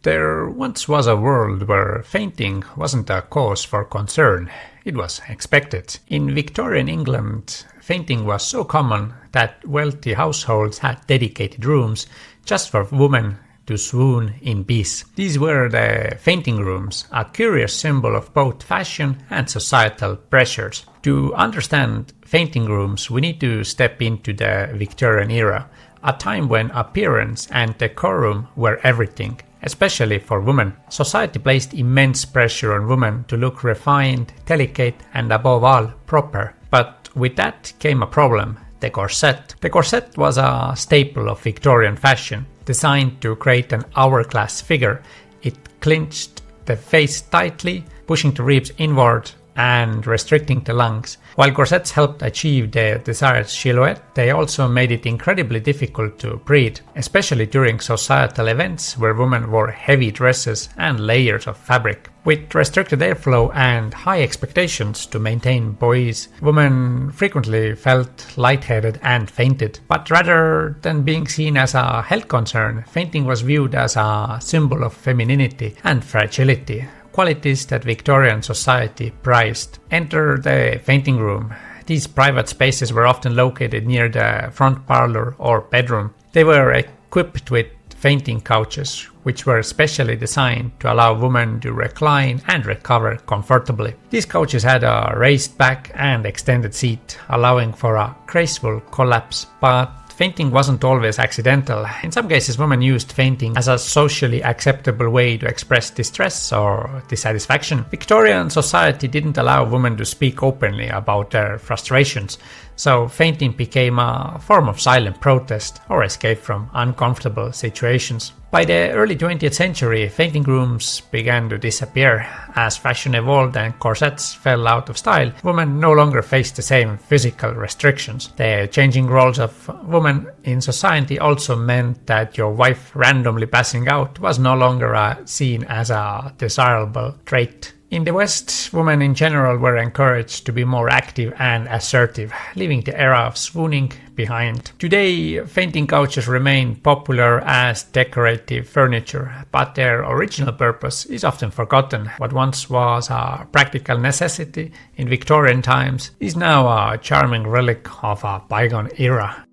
There once was a world where fainting wasn't a cause for concern. It was expected. In Victorian England, fainting was so common that wealthy households had dedicated rooms just for women to swoon in peace. These were the fainting rooms, a curious symbol of both fashion and societal pressures. To understand fainting rooms, we need to step into the Victorian era, a time when appearance and decorum were everything. Especially for women. Society placed immense pressure on women to look refined, delicate, and above all, proper. But with that came a problem, the corset. The corset was a staple of Victorian fashion, designed to create an hourglass figure. It clinched the face tightly, pushing the ribs inward and restricting the lungs. While corsets helped achieve the desired silhouette, they also made it incredibly difficult to breathe, especially during societal events where women wore heavy dresses and layers of fabric. With restricted airflow and high expectations to maintain poise, women frequently felt lightheaded and fainted. But rather than being seen as a health concern, fainting was viewed as a symbol of femininity and fragility, qualities that Victorian society prized. Enter the fainting room. These private spaces were often located near the front parlor or bedroom. They were equipped with fainting couches, which were specially designed to allow women to recline and recover comfortably. These couches had a raised back and extended seat, allowing for a graceful collapse, but fainting wasn't always accidental. In some cases, women used fainting as a socially acceptable way to express distress or dissatisfaction. Victorian society didn't allow women to speak openly about their frustrations, so fainting became a form of silent protest or escape from uncomfortable situations. By the early 20th century, fainting rooms began to disappear. As fashion evolved and corsets fell out of style, women no longer faced the same physical restrictions. The changing roles of women in society also meant that your wife randomly passing out was no longer seen as a desirable trait. In the West, women in general were encouraged to be more active and assertive, leaving the era of swooning behind. Today, fainting couches remain popular as decorative furniture, but their original purpose is often forgotten. What once was a practical necessity in Victorian times is now a charming relic of a bygone era.